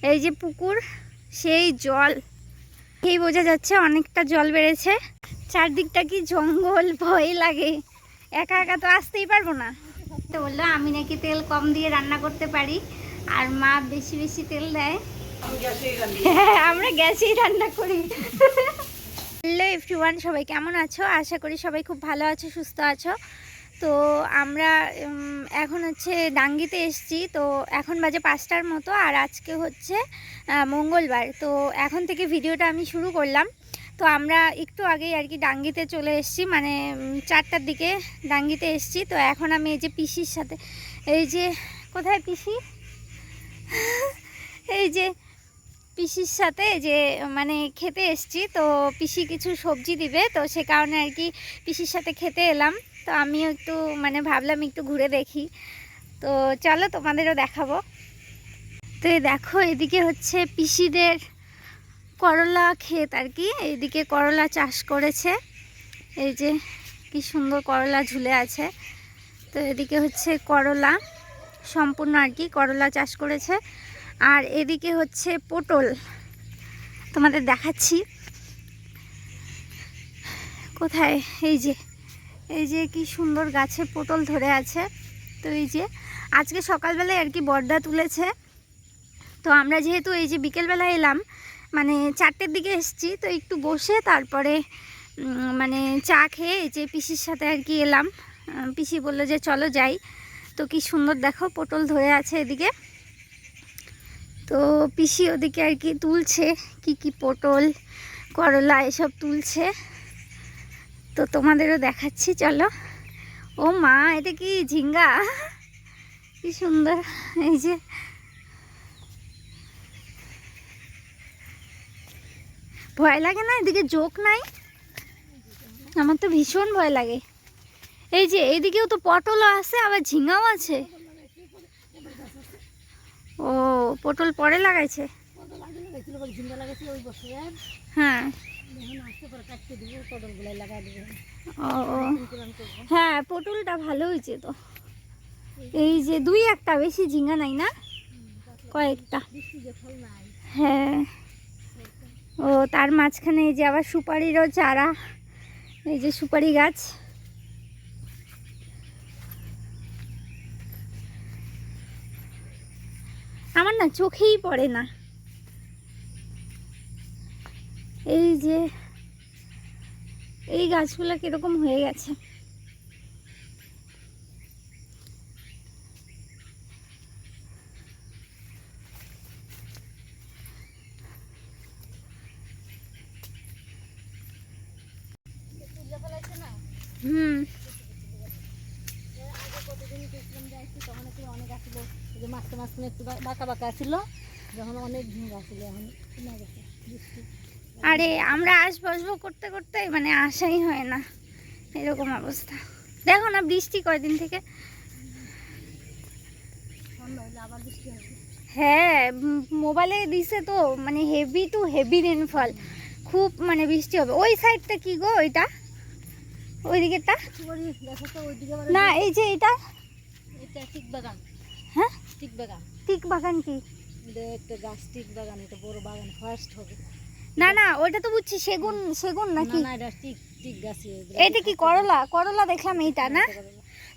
এই যে পুকুর, সেই জল এই বোঝা যাচ্ছে অনেকটা জল বেড়েছে। চারদিকটা কি জঙ্গল, ভয় লাগে, একা একা তো আসতেই পারবো না। তো বললো আমি নাকি তেল কম দিয়ে রান্না করতে পারি, আর মা বেশি বেশি তেল দেয়। হ্যাঁ, আমরা গ্যাসেই রান্না করি। হ্যালো এভরিওয়ান, সবাই কেমন আছো? আশা করি সবাই খুব ভালো আছো, সুস্থ আছো। তো আমরা এখন হচ্ছে ডাঙ্গিতে এসছি। তো এখন বাজে 5টার মতো, আর আজকে হচ্ছে মঙ্গলবার। তো এখন থেকে ভিডিওটা আমি শুরু করলাম। তো আমরা একটু আগেই আর কি ডাঙ্গিতে চলে এসেছি, মানে 4টার দিকে ডাঙ্গিতে এসেছি। তো এখন আমি এই যে পিসির সাথে, এই যে কোথায় পিসি, এই যে পিসির সাথে যে মানে খেতে এসছি। তো পিসি কিছু সবজি দিবে, তো সে কারণে আর কি পিসির সাথে খেতে এলাম। তো আমিও একটু মানে ভাবলাম একটু ঘুরে দেখি, তো চলো তোমাদেরও দেখাবো। তো এই দেখো, এদিকে হচ্ছে পিসিদের করলা ক্ষেত আর কি, এইদিকে করলা চাষ করেছে। এই যে কি সুন্দর করলা ঝুলে আছে। তো এদিকে হচ্ছে করলা সম্পূর্ণ আর কি করলা চাষ করেছে। আর এদিকে হচ্ছে পটল, তোমাদের দেখাচ্ছি কোথায়। এই যে কি সুন্দর গাছে পটল ধরে আছে। তো এই যে আজকে সকালবেলায় আর কি বর্দা তুলেছে। তো আমরা যেহেতু এই যে বিকেলবেলা এলাম, মানে 4টের দিকে এসেছি, তো একটু বসে তারপরে মানে চা খেয়ে এই যে পিসির সাথে আর কি এলাম। পিসি বললো যে চলো যাই। তো কি সুন্দর দেখো পটল ধরে আছে এদিকে। তো পিসি ওদিকে আর কি তুলছে কি কি পটল, করলা এসব তুলছে। তো তোমাদেরও দেখাচ্ছি চলো। ও মা, এটা কি ঝিঙ্গা, কি সুন্দর। এই যে ভয় লাগে না? এদিকে জোক নাই, আমার তো ভীষণ ভয় লাগে। এই যে এইদিকেও তো পটলও আছে, আবার ঝিঙ্গাও আছে। ও, পটল পরে লাগাইছে। হ্যাঁ, ও হ্যাঁ, পটলটা ভালো হয়েছে তো। এই যে 2-1টা, বেশি ঝিঙ্গা নাই না, কয়েকটা। হ্যাঁ, ও তার মাঝখানে এই যে আবার সুপারিরও চারা, এই যে সুপারি গাছ। আমার না চোখেই পড়ে না। এই যে এই গাছগুলো কিরকম হয়ে গেছে। হুম, আরে আমরা আসবো করতে করতে মানে আসাই হয় না, এরকম অবস্থা। দেখো না বৃষ্টি কয়দিন থেকে। হ্যাঁ, মোবাইলে দিছে তো, মানে হেভি টু হেভি রেনফল, খুব মানে বৃষ্টি হবে। ওই সাইডটা কি গো, ওইটা ওই দিকেরটা না, এই যে এটা টিক বাগান। হ্যাঁ, টিক বাগান। টিক বাগান কি? একটা গাছ, টিক বাগান, এটা বড় বাগান, ফার্স্ট হবে। না না, ওইটা তো বুঝছি সেগুন, সেগুন নাকি? না, এটা টিক টিক গাছ। এটা কি করলা? করলা দেখলাম এইটা না?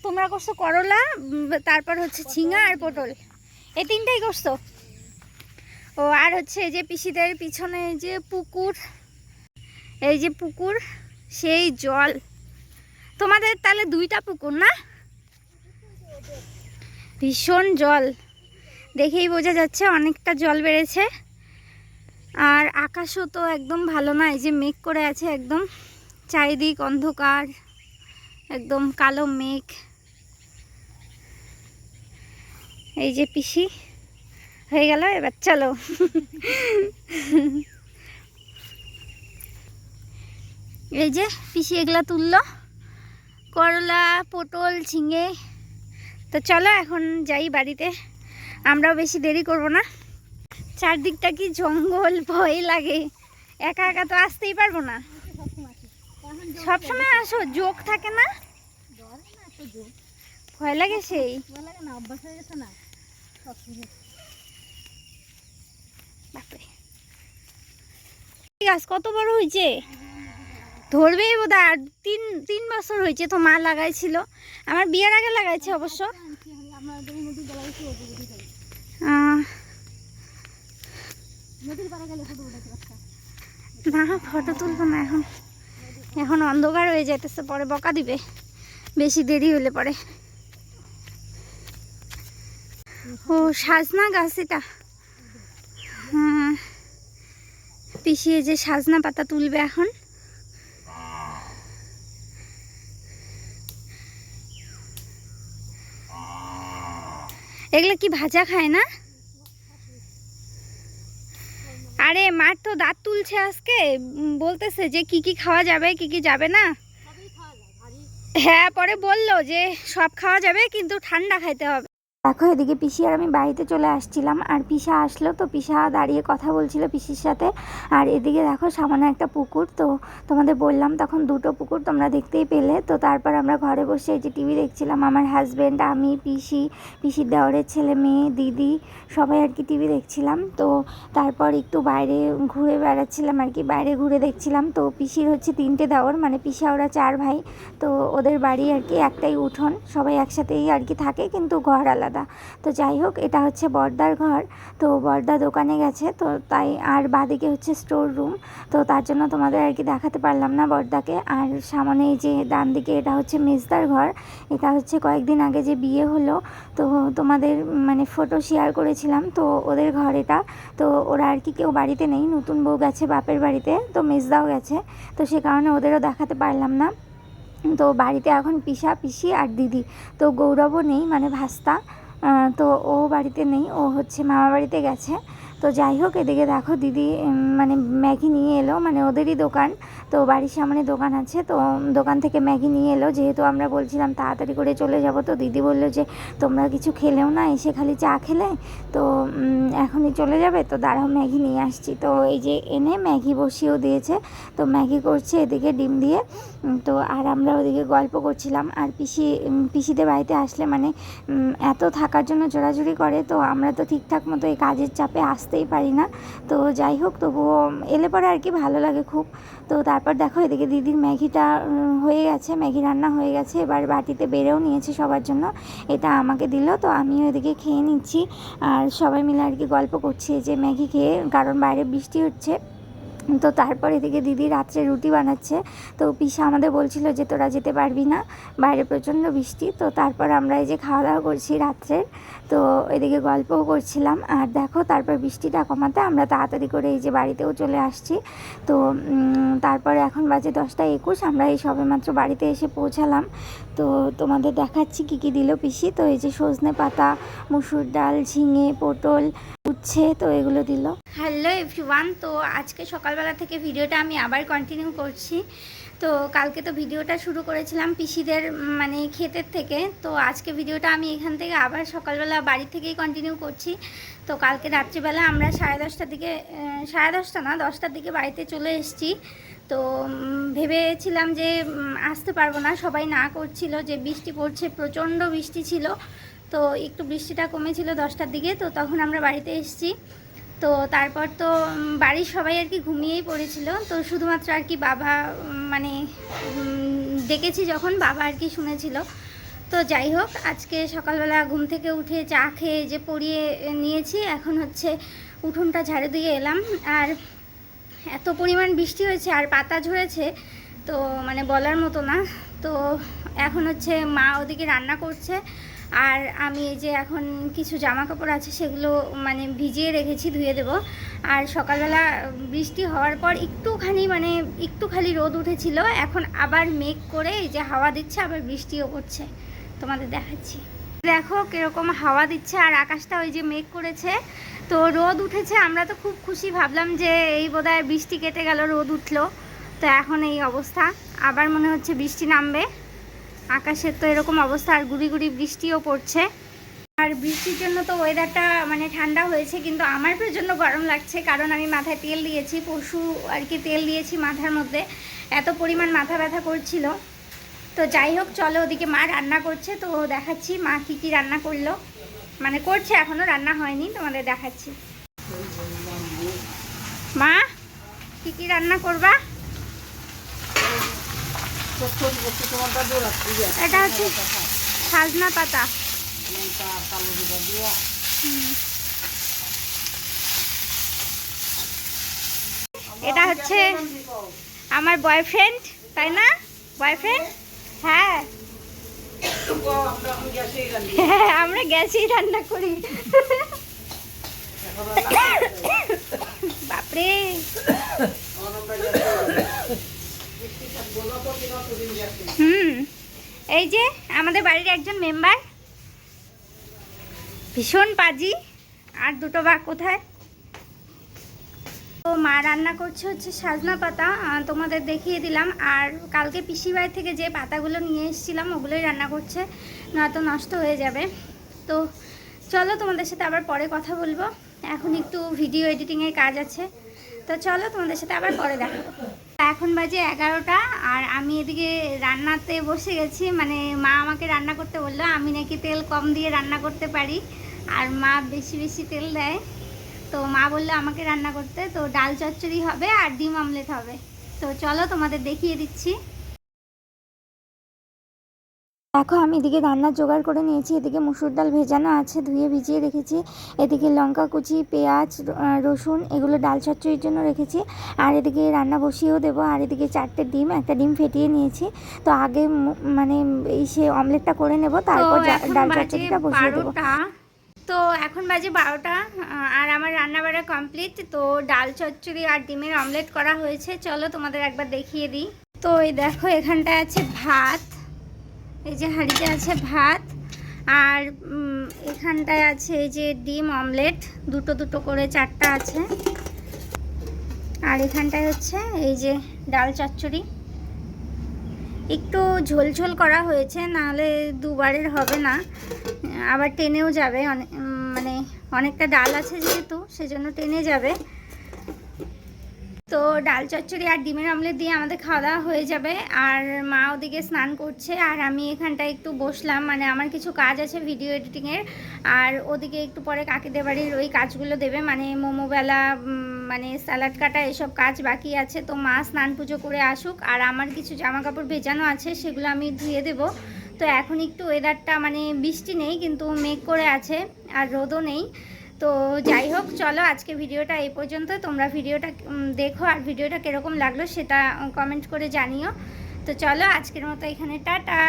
তোমরা করছো করলা, তারপর হচ্ছে ঝিঙ্গা আর পটল, এই 3টাই করছো। ও আর হচ্ছে এই যে পিসিদের পিছনে এই যে পুকুর, এই যে পুকুর, সেই জল। তোমাদের তাহলে 2টা পুকুর না? ভীষণ জল, দেখেই বোঝা যাচ্ছে অনেকটা জল বেড়েছে। আর আকাশও তো একদম ভালো না, এই যে মেঘ করে আছে একদম, চারিদিক অন্ধকার, একদম কালো মেঘ। এই যে পিসি হয়ে গেল, এবার চলো। এই যে পিসি এগুলা তুললো, করলা, পটল, ঝিঙে। তো চলো এখন যাই বাড়িতে, আমরাও বেশি দেরি করব না। চারদিকটা কি জঙ্গল, ভয় লাগে, একা একা তো আসতেই পারবো না। সবসময় আসো, জোক থাকে না, ভয় লাগে। সেই বাপরে গাছ কত বড় হয়েছে, ধরবেই বোধহয়। আর তিন বছর হয়েছে তো মা লাগাইছিল, আমার বিয়ের আগে লাগাইছে অবশ্য। না ফটো তুলবো না এখন, এখন অন্ধকার হয়ে যাইতেছে, পরে বকা দিবে বেশি দেরি হলে পরে। ও সাজনা গাছ এটা, হ্যাঁ পিষিয়ে যে সাজনা পাতা তুলবে এখন। এগুলো কি ভাজা খায় না? আরে মার তো দাঁত তুলছে আজকে, বলতেছে যে কি কি খাওয়া যাবে কি কি যাবে না। হ্যাঁ পরে বললো যে সব খাওয়া যাবে কিন্তু ঠান্ডা খাইতে হবে। দেখো এদিকে পিসি আর আমি বাড়িতে চলে আসছিলাম, আর পিসা আসলো তো পিসা দাঁড়িয়ে কথা বলছিল পিসির সাথে। আর এদিকে দেখো সামনে একটা পুকুর, তো তোমাদের বললাম তখন দুটো পুকুর তোমরা দেখতেই পেলে। তো তারপর আমরা ঘরে বসে এই যে টিভি দেখছিলাম, আমার হাজব্যান্ড, আমি, পিসির দেওরের ছেলে মেয়ে, দিদি সবাই আর কি টিভি দেখছিলাম। তো তারপর একটু বাইরে ঘুরে বেড়াচ্ছিলাম আর কি, বাইরে ঘুরে দেখছিলাম। তো পিসির হচ্ছে 3টে দেওর, মানে পিসা ওরা 4 ভাই। তো ওদের বাড়ি আর কি একটাই উঠোন, সবাই একসাথেই আর কি থাকে কিন্তু ঘর আলাদা। তো যাই হোক এটা হচ্ছে বড়দার ঘর, তো বড়দা দোকানে গেছে তো তাই। আর বাদিকে হচ্ছে স্টোর রুম, তো তার জন্য তোমাদের আর কি দেখাতে পারলাম না বড়দাকে। আর সামনে এই যে ডান দিকে এটা হচ্ছে মেজদার ঘর, এটা হচ্ছে কয়েকদিন আগে যে বিয়ে হলো তো তোমাদের মানে ফটো শেয়ার করেছিলাম, তো ওদের ঘর এটা। তো ওরা আর কি কেউ বাড়িতে নেই, নতুন বউ গেছে বাপের বাড়িতে, তো মেজদাও গেছে, তো সে কারণে ওদেরও দেখাতে পারলাম না। তো বাড়িতে এখন পিসা পিসি আর দিদি, তো গৌরবও নেই মানে ভাস্তা, তো ও বাড়িতে নেই, ও হচ্ছে মামা বাড়িতে গেছে। তো যাই হোক এদিকে দেখো দিদি মানে ম্যাগি নিয়ে এলো, মানে ওদেরই দোকান, তো বাড়ির সামনে দোকান আছে, তো দোকান থেকে ম্যাগি নিয়ে এলো। যেহেতু আমরা বলছিলাম তাড়াতাড়ি করে চলে যাব, তো দিদি বললো যে তোমরা কিছু খেলেও না, এসে খালি চা খেলে তো এখনই চলে যাবে, তো দাঁড়াও ম্যাগি নিয়ে আসছি। তো এই যে এনে ম্যাগি বসিয়েও দিয়েছে, তো ম্যাগি করছে এদিকে ডিম দিয়ে। তো আর আমরা ওদিকে গল্প করছিলাম। আর পিসিদের বাড়িতে আসলে মানে এত থাকার জন্য জোরাজুরি করে, তো আমরা তো ঠিকঠাক মতো এই কাজের চাপে আসতেই পারি না। তো যাই হোক তবুও এলে পরে আর কি ভালো লাগে খুব। তো তারপর দেখো এদিকে দিদির ম্যাগিটা হয়ে গেছে, ম্যাগি রান্না হয়ে গেছে, এবার বাটিতে বেড়েও নিয়েছে সবার জন্য, এটা আমাকে দিল, তো আমিও এদিকে খেয়ে নিচ্ছি। আর সবাই মিলে আর কি গল্প করছি যে ম্যাগি খেয়ে, কারণ বাইরে বৃষ্টি হচ্ছে। তো তারপর এদিকে দিদি রাত্রে রুটি বানাচ্ছে, তো পিসা আমাদের বলছিল যে তোরা যেতে পারবি না, বাইরে প্রচণ্ড বৃষ্টি। তো তারপর আমরা এই যে খাওয়া দাওয়া করছি রাত্রে, তো এদিকে গল্পও করছিলাম। আর দেখো তারপর বৃষ্টিটা কমাতে আমরা তাড়াতাড়ি করে এই যে বাড়িতেও চলে আসছি। তো তারপরে এখন বাজে 10টা 21, আমরা এই সবেমাত্র বাড়িতে এসে পৌঁছালাম। তো তোমাদের দেখাচ্ছি কী কী দিল পিসি। তো এই যে সজনে পাতা, মুসুর ডাল, ঝিঙে, পটল, উচ্ছে, তো এগুলো দিল। হ্যালো এভরিওয়ান, তো আজকে সকালবেলা থেকে ভিডিওটা আমি আবার কন্টিনিউ করছি। তো কালকে তো ভিডিওটা শুরু করেছিলাম পিসিদের মানে ক্ষেতের থেকে, তো আজকে ভিডিওটা আমি এখান থেকে আবার সকালবেলা বাড়ি থেকেই কন্টিনিউ করছি। তো কালকে রাত্রিবেলা আমরা 10:30টার দিকে, 10:30 না 10টার দিকে বাড়িতে চলে এসেছি। তো ভেবেছিলাম যে আসতে পারবো না, সবাই না করছিল যে বৃষ্টি পড়ছে, প্রচণ্ড বৃষ্টি ছিল। তো একটু বৃষ্টিটা কমেছিল 10টার দিকে, তো তখন আমরা বাড়িতে এসেছি। তো তারপর তো বাড়ির সবাই আর কি ঘুমিয়েই পড়েছিল, তো শুধুমাত্র আর কি বাবা মানে ডেকেছি যখন বাবা আর কি শুনেছিল। তো যাই হোক আজকে সকালবেলা ঘুম থেকে উঠে চা খেয়ে যে পড়িয়ে নিয়েছি, এখন হচ্ছে উঠোনটা ঝাড়ু দিয়ে এলাম। আর এত পরিমাণ বৃষ্টি হয়েছে আর পাতা ঝরেছে, তো মানে বলার মতো না। তো এখন হচ্ছে মা ওদিকে রান্না করছে, আর আমি এই যে এখন কিছু জামা কাপড় আছে সেগুলো মানে ভিজিয়ে রেখেছি, ধুয়ে দেব। আর সকালবেলা বৃষ্টি হওয়ার পর একটু খালি রোদ উঠেছিল, এখন আবার মেঘ করে এই যে হাওয়া দিচ্ছে, আবার বৃষ্টিও পড়ছে, তোমাদের দেখাচ্ছি। দেখো কিরকম হাওয়া দিচ্ছে আর আকাশটা ওই যে মেঘ করেছে, তো রোদ উঠেছে। আমরা তো খুব খুশি, ভাবলাম যে এই বোধহয় বৃষ্টি কেটে গেল, রোদ উঠলো। তো এখন এই অবস্থা, আবার মনে হচ্ছে বৃষ্টি নামবে। আকাশের তো এরকম অবস্থা, আর গুড়ি গুড়ি বৃষ্টিও পড়ছে। আর বৃষ্টির জন্য তো ওয়েদারটা মানে ঠান্ডা হয়েছে, কিন্তু আমার প্রচণ্ড গরম লাগছে, কারণ আমি মাথায় তেল দিয়েছি, পরশু আর কি তেল দিয়েছি মাথার মধ্যে, এত পরিমাণ মাথা ব্যথা করছিল। তো যাই হোক চলো, ওদিকে মা রান্না করছে, তো দেখাচ্ছি মা কী কী রান্না করলো, মানে করছে, এখনও রান্না হয়নি, তোমাদের দেখাচ্ছি। মা কি কি রান্না করবা? এটা হচ্ছে সাজনা পাতা। এটা হচ্ছে আমার বয়ফ্রেন্ড, তাই না? বয়ফ্রেন্ড, হ্যাঁ হ্যাঁ আমরা গ্যাসেই রান্না করি। বাপরে, এই যে আমাদের বাড়ির একজন মেম্বার, ভীষণ পাজি। আর দুটো বা কোথায়? তো মা রান্না করছে হচ্ছে সাজনা পাতা, তোমাদের দেখিয়ে দিলাম। আর কালকে পিসি বাড়ি থেকে যে পাতাগুলো নিয়ে এসেছিলাম ওগুলোই রান্না করছে, নয়তো নষ্ট হয়ে যাবে। তো চলো তোমাদের সাথে আবার পরে কথা বলবো, এখন একটু ভিডিও এডিটিংয়ের কাজ আছে। তো চলো তোমাদের সাথে আবার পরে দেখাবো। এখন বাজে 11টা আর আমি এদিকে রান্নাতে বসে গেছি। মানে মা আমাকে রান্না করতে বললো, আমি নাকি তেল কম দিয়ে রান্না করতে পারি আর মা বেশি বেশি তেল দেয়। তো মা বললো আমাকে রান্না করতে, তো ডাল চচ্চড়ি হবে আর ডিম অমলেট হবে। তো চলো তোমাদের দেখিয়ে দিচ্ছি। দেখো আমি এদিকে রান্নার জোগাড় করে নিয়েছি। এদিকে মুসুর ডাল ভেজানো আছে, ধুয়ে ভিজিয়ে রেখেছি। এদিকে লঙ্কা কুচি, পেঁয়াজ, রসুন এগুলো ডাল চচ্চড়ির জন্য রেখেছি। আর এদিকে রান্না বসিয়েও দেবো। আর এদিকে 4টে ডিম, একটা ডিম ফেটিয়ে নিয়েছি। তো আগে মানে এই সে অমলেটটা করে নেব, তারপর ডাল চচ্চড়িটা বসিয়ে দেবো। তো এখন বাজে 12টা আর আমার রান্না বাড়া কমপ্লিট। তো ডাল চচ্চড়ি আর ডিমের অমলেট করা হয়েছে, চলো তোমাদের একবার দেখিয়ে দিই। তো এই দেখো এখানটায় আছে ভাত, এই যে হাঁড়িতে আছে ভাত, আর এখানটায় আছে এই যে ডিম অমলেট, দুটো দুটো করে 4টা আছে। আর এখানটায় হচ্ছে এই যে ডাল চচ্চড়ি, একটু ঝোল ঝোল করা হয়েছে, নাহলে দুবারের হবে না, আবার টেনেও যাবে। মানে অনেকটা ডাল আছে যেহেতু, সেজন্য টেনে যাবে। তো ডাল চচ্চড়ি আর ডিমের অমলেট দিয়ে আমাদের খাওয়া দাওয়া হয়ে যাবে। আর মা ওদিকে স্নান করছে আর আমি এখানটায় একটু বসলাম, মানে আমার কিছু কাজ আছে ভিডিও এডিটিংয়ের। আর ওদিকে একটু পরে কাকিদের বাড়ির ওই কাজগুলো দেবে, মানে মোমো বেলা, মানে স্যালাড কাটা, এসব কাজ বাকি আছে। তো মা স্নান পুজো করে আসুক, আর আমার কিছু জামা কাপড় ভেজানো আছে, সেগুলো আমি ধুয়ে দেবো। তো এখন একটু ওয়েদারটা মানে বৃষ্টি নেই, কিন্তু মেঘ করে আছে আর রোদও নেই। তো যাই হোক, চলো আজকে ভিডিওটা এই পর্যন্ত। তোমরা ভিডিওটা দেখো আর ভিডিওটা কীরকম লাগলো সেটা কমেন্ট করে জানিও। তো চলো আজকের মতো এখানে টাটা।